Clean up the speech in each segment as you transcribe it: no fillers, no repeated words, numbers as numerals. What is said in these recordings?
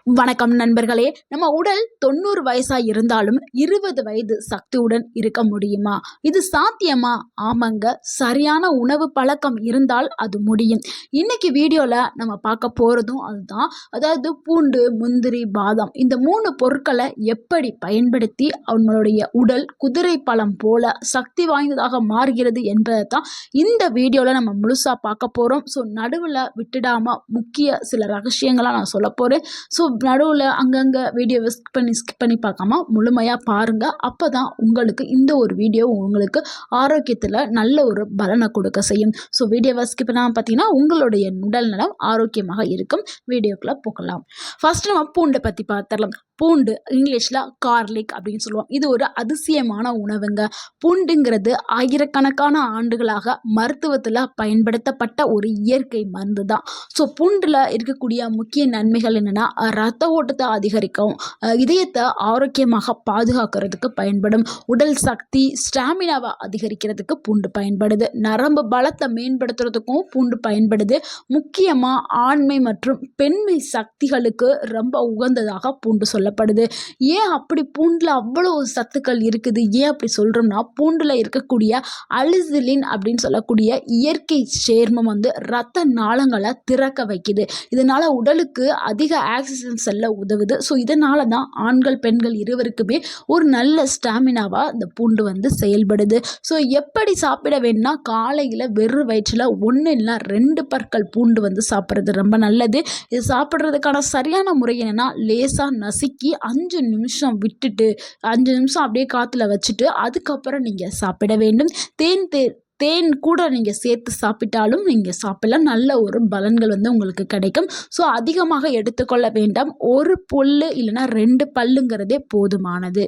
வணக்கம் நண்பர்களே. நம்ம உடல் 90 வயசா இருந்தாலும் 20 வயது சக்தியுடன் இருக்க முடியுமா? இது சாத்தியமா? ஆமாங்க. சரியான உணவு பழக்கம் இருந்தால் அது முடியும். இன்னைக்கு வீடியோல நம்ம பார்க்க போறதும் அதுதான். அதாவது பூண்டு, முந்திரி, பாதாம் இந்த 3 பொருட்களை எப்படி பயன்படுத்தி நம்மளுடைய உடல் குதிரை பழம் போல சக்தி வாய்ந்ததாக மாறுகிறது என்பதை தான் இந்த வீடியோல நம்ம முழுசா பார்க்க போறோம். ஸோ நடுவில் விட்டுடாம முக்கிய சில ரகசியங்களை நான் சொல்ல போறேன். ஸோ நடுவில் அங்கங்கே வீடியோவை ஸ்கிப் பண்ணி பார்க்காம முழுமையாக பாருங்கள். அப்போ தான் உங்களுக்கு இந்த ஒரு வீடியோ உங்களுக்கு ஆரோக்கியத்தில் நல்ல ஒரு பலனை கொடுக்க செய்யும். ஸோ வீடியோவை ஸ்கிப் பண்ணாமல் பார்த்தீங்கன்னா உங்களுடைய உடல் நலம் ஆரோக்கியமாக இருக்கும். வீடியோக்குள்ளே போகலாம். ஃபர்ஸ்ட் நம்ம பூண்டை பற்றி பார்த்துடலாம். பூண்டு இங்கிலீஷில் கார்லிக் அப்படின்னு சொல்லுவோம். இது ஒரு அதிசயமான உணவுங்க. பூண்டுங்கிறது ஆயிரக்கணக்கான ஆண்டுகளாக மருத்துவத்தில் பயன்படுத்தப்பட்ட ஒரு இயற்கை மருந்து தான். ஸோ பூண்டில் இருக்கக்கூடிய முக்கிய நன்மைகள் என்னென்னா, ரத்த ஓட்டத்தை அதிகரிக்கும், இதயத்தை ஆரோக்கியமாக பாதுகாக்கிறதுக்கு பயன்படும், உடல் சக்தி ஸ்டாமினாவை அதிகரிக்கிறதுக்கு பூண்டு பயன்படுது, நரம்பு பலத்தை மேம்படுத்துறதுக்கும் பூண்டு பயன்படுது. முக்கியமாக ஆண்மை மற்றும் பெண்மை சக்திகளுக்கு ரொம்ப உகந்ததாக பூண்டு சொல்லப்படுது. ஏன் அப்படி பூண்டில் அவ்வளோ சத்துக்கள் இருக்குது? ஏன் அப்படி சொல்கிறோம்னா, பூண்டில் இருக்கக்கூடிய அலிசிலின் அப்படின்னு சொல்லக்கூடிய இயற்கை சேர்மம் ரத்த நாளங்களை திறக்க வைக்குது. இதனால் உடலுக்கு அதிக ஆக்சிஜன் செல்ல உதவுது. ஸோ இதனால தான் ஆண்கள் பெண்கள் இருவருக்குமே ஒரு நல்ல ஸ்டாமினாவாக இந்த பூண்டு செயல்படுது. ஸோ எப்படி சாப்பிட வேணும்னா, காலையில் வெறும் வயிற்றில் 1 இல்லை 2 பற்கள் பூண்டு சாப்பிட்றது ரொம்ப நல்லது. இது சாப்பிட்றதுக்கான சரியான முறை என்னென்னா, லேசாக நசுக்கி 5 நிமிஷம் விட்டுட்டு 5 நிமிஷம் அப்படியே காற்றுல வச்சுட்டு அதுக்கப்புறம் நீங்கள் சாப்பிட வேண்டும். தேன் கூட நீங்கள் சேர்த்து சாப்பிட்டாலும் நீங்கள் சாப்பிடலாம். நல்ல ஒரு பலன்கள் உங்களுக்கு கிடைக்கும். ஸோ அதிகமாக எடுத்துக்கொள்ள வேண்டாம். ஒரு பல்லு இல்லைன்னா 2 பல்லுங்கிறதே போதுமானது.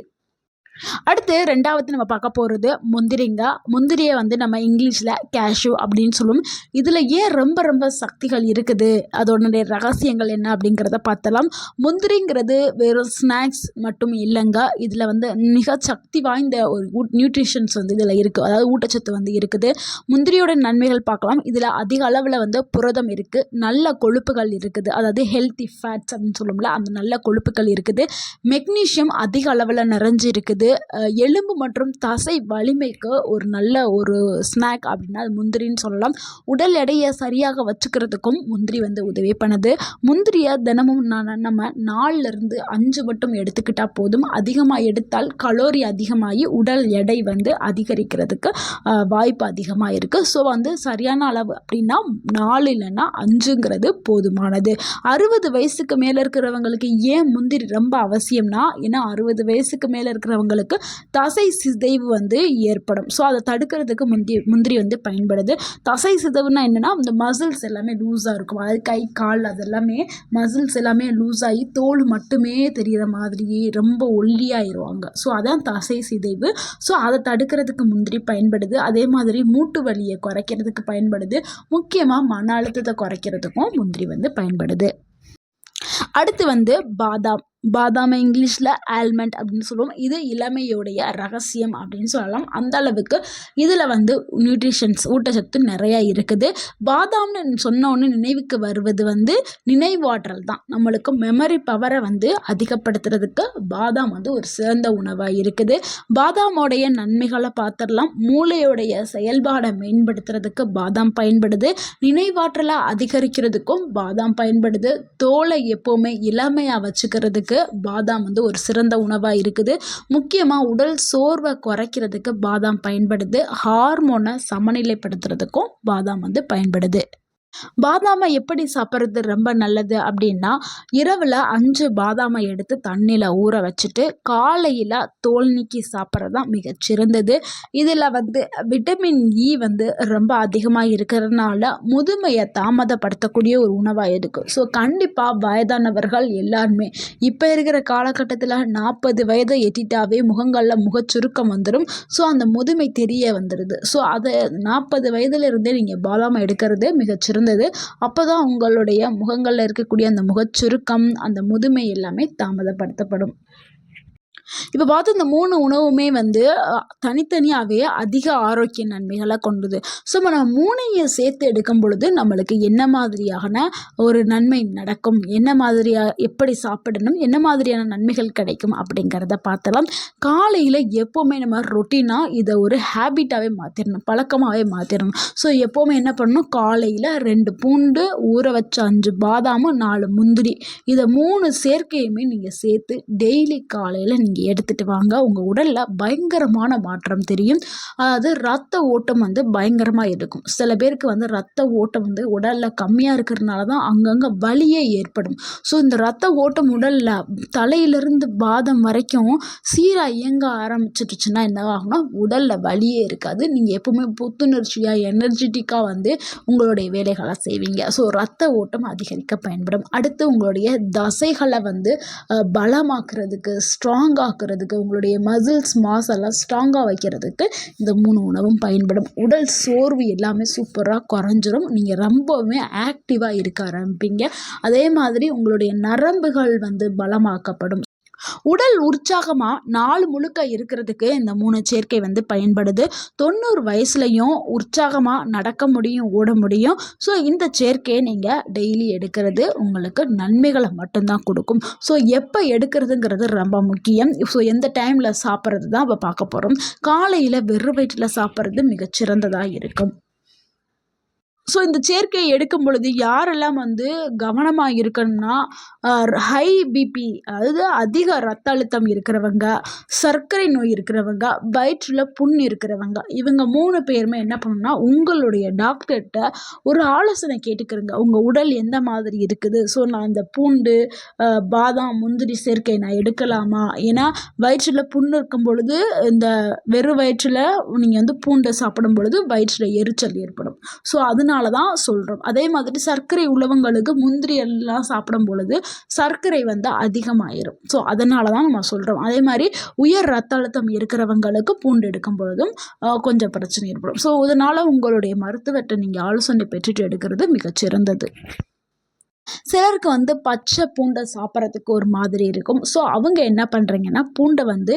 அடுத்து ரெண்டாவது நம்ம பார்க்க போகிறது முந்திரிங்க. முந்திரியை நம்ம இங்கிலீஷில் கேஷ்யூ அப்படின்னு சொல்லுவோம். இதில் ஏன் ரொம்ப ரொம்ப சக்திகள் இருக்குது, அதோடைய ரகசியங்கள் என்ன அப்படிங்கிறத பார்த்தலாம். முந்திரிங்கிறது வெறும் ஸ்நாக்ஸ் மட்டும் இல்லைங்க. இதில் மிக சக்தி வாய்ந்த ஒரு நியூட்ரிஷன்ஸ் இதில் இருக்குது. அதாவது ஊட்டச்சத்து இருக்குது. முந்திரியோட நன்மைகள் பார்க்கலாம். இதில் அதிக அளவில் புரதம் இருக்குது, நல்ல கொழுப்புகள் இருக்குது, அதாவது ஹெல்த்தி ஃபேட்ஸ் அப்படின்னு சொல்லுவோம்ல, அந்த நல்ல கொழுப்புகள் இருக்குது. மெக்னீஷியம் அதிக அளவில் நிறைஞ்சு இருக்குது. எலும்பு மற்றும் தசை வலிமைக்கு ஒரு நல்ல ஒரு ஸ்நாக் அப்படின்னா அது முந்திரின்னு சொல்லலாம். உடல் எடையை சரியாக வச்சுக்கிறதுக்கும் முந்திரி உதவி பண்ணுது. முந்திரியை தினமும் நம்ம 4லிருந்து 5 மட்டும் எடுத்துக்கிட்டால் போதும். அதிகமாக எடுத்தால் கலோரி அதிகமாகி உடல் எடை அதிகரிக்கிறதுக்கு வாய்ப்பு அதிகமாக இருக்குது. ஸோ சரியான அளவு அப்படின்னா 4 இல்லைன்னா 5ங்கிறது போதுமானது. 60 வயசுக்கு மேலே இருக்கிறவங்களுக்கு ஏன் முந்திரி ரொம்ப அவசியம்னா, ஏன்னா 60 வயசுக்கு மேலே இருக்கிறவங்களுக்கு தசை சிதைவு ஏற்படும். ஸோ அதை தடுக்கிறதுக்கு முந்திரி பயன்படுது. தசை சிதைவுனா என்னன்னா, இந்த மசில்ஸ் எல்லாமே லூஸாக இருக்கும். அதாவது கை கால் அதெல்லாமே மசில்ஸ் எல்லாமே லூஸ் ஆகி தோல் மட்டுமே தெரிகிற மாதிரி ரொம்ப ஒல்லியாயிருவாங்க. ஸோ அதான் தசை சிதைவு. ஸோ அதை தடுக்கிறதுக்கு முந்திரி பயன்படுது. அதே மாதிரி மூட்டு வலியை குறைக்கிறதுக்கு பயன்படுது. முக்கியமாக மன அழுத்தத்தை குறைக்கிறதுக்கும் முந்திரி பயன்படுது. அடுத்து பாதாம். பாதாம் இங்கிலீஷில் ஆல்மண்ட் அப்படின்னு சொல்லுவோம். இது இளமையோடைய ரகசியம் அப்படின்னு சொல்லலாம். அந்த அளவுக்கு இதில் நியூட்ரிஷன்ஸ் ஊட்டச்சத்து நிறையா இருக்குது. பாதாம்னு சொன்னோன்னு நினைவுக்கு வருவது நினைவாற்றல் தான். நம்மளுக்கு மெமரி பவரை அதிகப்படுத்துறதுக்கு பாதாம் ஒரு சிறந்த உணவாக இருக்குது. பாதாமோடைய நன்மைகளை பார்த்துடலாம். மூளையோடைய செயல்பாடை மேம்படுத்துறதுக்கு பாதாம் பயன்படுது. நினைவாற்றலை அதிகரிக்கிறதுக்கும் பாதாம் பயன்படுது. தோலை எப்போவுமே இளமையாக வச்சுக்கிறதுக்கு பாதாம் ஒரு சிறந்த உணவாக இருக்குது. முக்கியமாக உடல் சோர்வை குறைக்கிறதுக்கு பாதாம் பயன்படுது. ஹார்மோனை சமநிலைப்படுத்துறதுக்கும் பாதாம் பயன்படுது. பாதாமை எப்படி சாப்பிட்றது ரொம்ப நல்லது அப்படின்னா, இரவில் 5 பாதாமை எடுத்து தண்ணியில் ஊற வச்சுட்டு காலையில் தோல் நீக்கி சாப்பிட்றது தான் மிகச்சிறந்தது. இதில் விட்டமின் இ ரொம்ப அதிகமாக இருக்கிறதுனால முதுமையை தாமதப்படுத்தக்கூடிய ஒரு உணவாக இருக்குது. ஸோ கண்டிப்பாக வயதானவர்கள் எல்லாருமே இப்போ இருக்கிற காலகட்டத்தில் 40 வயதை எட்டிட்டாவே முகங்களில் முகச்சுருக்கம் வந்துடும். ஸோ அந்த முதுமை தெரிய வந்துடுது. ஸோ அதை 40 வயதிலிருந்தே நீங்கள் பாதாமை எடுக்கிறது மிகச்சிறந்த அப்பதான் உங்களுடைய முகங்கள்ல இருக்கக்கூடிய அந்த முகச்சுருக்கம், அந்த முதுமை எல்லாமே தாமதப்படுத்தப்படும். இப்போ பார்த்து இந்த 3 உணவுமே வந்து தனித்தனியாகவே அதிக ஆரோக்கிய நன்மைகளை கொண்டது. ஸோ நம்ம 3யும் சேர்த்து எடுக்கும் பொழுது நம்மளுக்கு என்ன மாதிரியான ஒரு நன்மை நடக்கும், என்ன மாதிரியாக எப்படி சாப்பிடணும், என்ன மாதிரியான நன்மைகள் கிடைக்கும் அப்படிங்கிறத பார்த்தலாம். காலையில் எப்போவுமே நம்ம ரொட்டீனாக இதை ஒரு ஹேபிட்டாகவே மாற்றிடணும், பழக்கமாகவே மாற்றிடணும். ஸோ எப்போவுமே என்ன பண்ணணும், காலையில் 2 பூண்டு, ஊற வச்ச 5 பாதாமு, 4 முந்திரி, இதை 3 சேர்க்கையுமே நீங்கள் சேர்த்து டெய்லி காலையில் நீங்கள் எடுத்துகிட்டு வாங்க. உங்கள் உடலில் பயங்கரமான மாற்றம் தெரியும். அதாவது ரத்த ஓட்டம் வந்து பயங்கரமாக இருக்கும். சில பேருக்கு வந்து ரத்த ஓட்டம் வந்து உடலில் கம்மியாக இருக்கிறதுனால தான் அங்கங்கே வலியே ஏற்படும். ஸோ இந்த ரத்த ஓட்டம் உடலில் தலையிலிருந்து பாதம் வரைக்கும் சீராக இயங்க ஆரம்பிச்சிட்டுச்சுன்னா என்ன ஆகும்னா உடலில் வலியே இருக்காது. நீங்கள் எப்பவுமே புத்துணர்ச்சியாக எனர்ஜெட்டிக்காக வந்து உங்களுடைய வேலைகளை செய்வீங்க. ஸோ ரத்த ஓட்டம் அதிகரிக்க பயன்படும். அடுத்து உங்களுடைய தசைகளை வந்து பலமாக்குறதுக்கு, ஸ்ட்ராங் ஆக்குறதுக்கு, உங்களுடைய மசில்ஸ் மாஸ் எல்லாம் ஸ்ட்ராங்காக வைக்கிறதுக்கு இந்த 3 உணவும் பயன்படும். உடல் சோர்வு எல்லாமே சூப்பராக குறைஞ்சிரும். நீங்கள் ரொம்பவுமே ஆக்டிவாக இருக்க ஆரம்பிப்பீங்க. அதே மாதிரி உங்களுடைய நரம்புகள் வந்து பலமாக்கப்படும். உடல் உற்சாகமாக நாள் முழுக்க இருக்கிறதுக்கு இந்த 3 சேர்க்கை வந்து பயன்படுது. 90 வயசுலையும் உற்சாகமாக நடக்க முடியும், ஓட முடியும். ஸோ இந்த சேர்க்கையை நீங்கள் டெய்லி எடுக்கிறது உங்களுக்கு நன்மைகளை மட்டும்தான் கொடுக்கும். ஸோ எப்போ எடுக்கிறதுங்கிறது ரொம்ப முக்கியம். ஸோ எந்த டைமில் சாப்பிட்றது தான் இப்போ பார்க்க போகிறோம். காலையில் வெறும் வயிற்றில் சாப்பிட்றது மிகச்சிறந்ததாக இருக்கும். ஸோ இந்த சேர்க்கையை எடுக்கும் பொழுது யாரெல்லாம் வந்து கவனமாக இருக்கணும்னா, ஹை பிபி, அதாவது அதிக ரத்த அழுத்தம் இருக்கிறவங்க, சர்க்கரை நோய் இருக்கிறவங்க, வயிற்றில் புண் இருக்கிறவங்க, இவங்க 3 பேருமே என்ன பண்ணணும்னா உங்களுடைய டாக்டர்கிட்ட ஒரு ஆலோசனை கேட்டுக்கிறங்க. உங்கள் உடல் எந்த மாதிரி இருக்குது, ஸோ நான் இந்த பூண்டு, பாதாம், முந்திரி சேர்க்கை நான் எடுக்கலாமா? ஏன்னா வயிற்றில் புண் இருக்கும் பொழுது, இந்த வெறும் வயிற்றில் நீங்கள் வந்து பூண்டை சாப்பிடும் பொழுது வயிற்றில் எரிச்சல் ஏற்படும். ஸோ அதனால தான் சொல்கிறோம். அதே மாதிரி சர்க்கரை உள்ளவங்களுக்கு முந்திரி எல்லாம் சாப்பிடும் பொழுது சர்க்கரை வந்து அதிகமாயிரும். ஸோ அதனால தான் நம்ம சொல்கிறோம். அதே மாதிரி உயர் ரத்த அழுத்தம் இருக்கிறவங்களுக்கு பூண்டு எடுக்கும் பொழுதும் கொஞ்சம் பிரச்சனை ஏற்படும். ஸோ இதனால் உங்களுடைய மருத்துவர்கிட்ட நீங்கள் ஆலோசனை பெற்றுட்டு எடுக்கிறது மிகச்சிறந்தது. சிலருக்கு வந்து பச்சை பூண்டை சாப்பிட்றதுக்கு ஒரு மாதிரி இருக்கும். ஸோ அவங்க என்ன பண்ணுறீங்கன்னா பூண்டை வந்து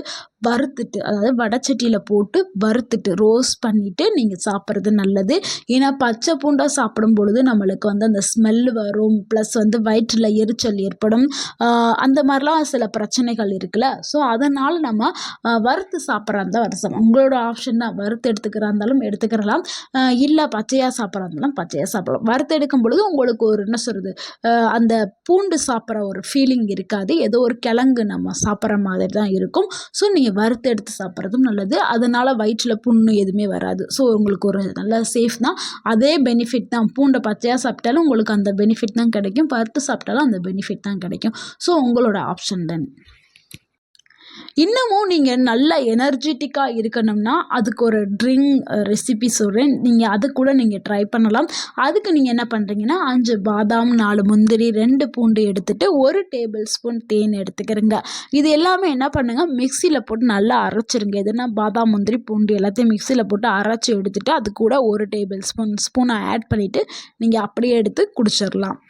வறுத்துட்டு, அதாவது வடச்சட்டியில் போட்டு வறுத்துட்டு ரோஸ்ட் பண்ணிவிட்டு நீங்கள் சாப்பிட்றது நல்லது. ஏன்னா பச்சை பூண்டாக சாப்பிடும் பொழுது நம்மளுக்கு வந்து அந்த ஸ்மெல் வரும், ப்ளஸ் வந்து வயிற்றில் எரிச்சல் ஏற்படும், அந்த மாதிரிலாம் சில பிரச்சனைகள் இருக்குல்ல. ஸோ அதனால் நம்ம வறுத்து சாப்பிட்றா இருந்தால் வருஷம் உங்களோட ஆப்ஷன் தான். வறுத்து எடுத்துக்கிறா இருந்தாலும் எடுத்துக்கிறலாம், இல்லை பச்சையாக சாப்பிட்றா இருந்தாலும் பச்சையாக சாப்பிடலாம். வறுத்து எடுக்கும் பொழுது உங்களுக்கு ஒரு என்ன சொல்கிறது, அந்த பூண்டு சாப்பிட்ற ஒரு ஃபீலிங் இருக்காது. ஏதோ ஒரு கிழங்கு நம்ம சாப்பிட்ற மாதிரி தான் இருக்கும். ஸோ நீங்கள் வறுத்து எடுத்து சாப்பிட்றதும் நல்லது. அதனால் வயிற்றில் புண்ணு எதுவுமே வராது. ஸோ உங்களுக்கு ஒரு நல்ல சேஃப் தான். அதே பெனிஃபிட் தான். பூண்டை பச்சையாக சாப்பிட்டாலும் உங்களுக்கு அந்த பெனிஃபிட் தான் கிடைக்கும், வறுத்து சாப்பிட்டாலும் அந்த பெனிஃபிட் தான் கிடைக்கும். ஸோ உங்களோட ஆப்ஷன் தான். இன்னமும் நீங்கள் நல்ல எனர்ஜெட்டிக்காக இருக்கணும்னா அதுக்கு ஒரு ட்ரிங்க் ரெசிபி சொல்கிறேன். நீங்கள் அது கூட நீங்கள் ட்ரை பண்ணலாம். அதுக்கு நீங்கள் என்ன பண்ணுறீங்கன்னா 5 பாதாம், 4 முந்திரி, 2 பூண்டு எடுத்துகிட்டு 1 டேபிள் ஸ்பூன் தேன் எடுத்துக்கிறங்க. இது எல்லாமே என்ன பண்ணுங்கள், மிக்சியில் போட்டு நல்லா அரைச்சிருங்க. எதுனா பாதாம், முந்திரி, பூண்டு எல்லாத்தையும் மிக்சியில் போட்டு அரைச்சி எடுத்துகிட்டு அது கூட 1 டேபிள் ஸ்பூனை ஆட் பண்ணிவிட்டு நீங்கள் அப்படியே எடுத்து குடிச்சிடலாம்.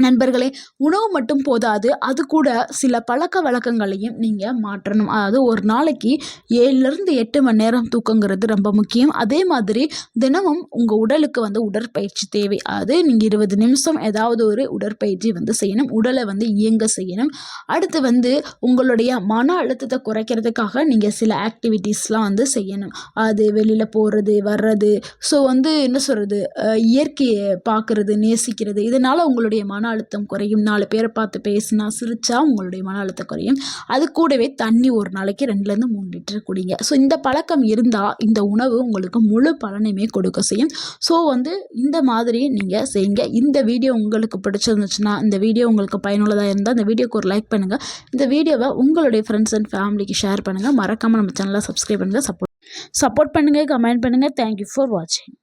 நண்பர்களே, உணவு மட்டும் போதாது, அது கூட சில பழக்க வழக்கங்களையும் நீங்கள் மாற்றணும். அதாவது ஒரு நாளைக்கு 7லேருந்து 8 மணி நேரம் தூக்கங்கிறது ரொம்ப முக்கியம். அதே மாதிரி தினமும் உங்கள் உடலுக்கு வந்து உடற்பயிற்சி தேவை. அது நீங்கள் 20 நிமிஷம் ஏதாவது ஒரு உடற்பயிற்சி வந்து செய்யணும். உடலை வந்து இயங்க செய்யணும். அடுத்து வந்து உங்களுடைய மன அழுத்தத்தை குறைக்கிறதுக்காக நீங்கள் சில ஆக்டிவிட்டீஸ்லாம் வந்து செய்யணும். அது வெளியில் போகிறது, வர்றது, ஸோ வந்து என்ன சொல்கிறது, இயற்கையை பார்க்குறது, நேசிக்கிறது, இதனால் உங்களுடைய மன அழுத்தம் குறையும். 4 பேரை பார்த்து பேசினா, சிரிச்சா உங்களுடைய மன அழுத்தம் குறையும். அது கூடவே தண்ணி ஒரு நாளைக்கு 2லேருந்து 3 லிட்டர் குடிங்க. ஸோ இந்த பழக்கம் இருந்தால் இந்த உணவு உங்களுக்கு முழு பலனையுமே கொடுக்க செய்யும். ஸோ வந்து இந்த மாதிரி நீங்கள் செய்யுங்க. இந்த வீடியோ உங்களுக்கு பிடிச்சிருந்துச்சுன்னா, இந்த வீடியோ உங்களுக்கு பயனுள்ளதாக இருந்தால் இந்த வீடியோக்கு ஒரு லைக் பண்ணுங்கள். இந்த வீடியோவை உங்களுடைய ஃப்ரெண்ட்ஸ் அண்ட் ஃபேமிலிக்கு ஷேர் பண்ணுங்கள். மறக்காமல் நம்ம சேனலை சப்ஸ்கிரைப் பண்ணுங்கள். சப்போர்ட் பண்ணுங்கள், கமெண்ட் பண்ணுங்கள். தேங்க்யூ ஃபார் வாட்சிங்.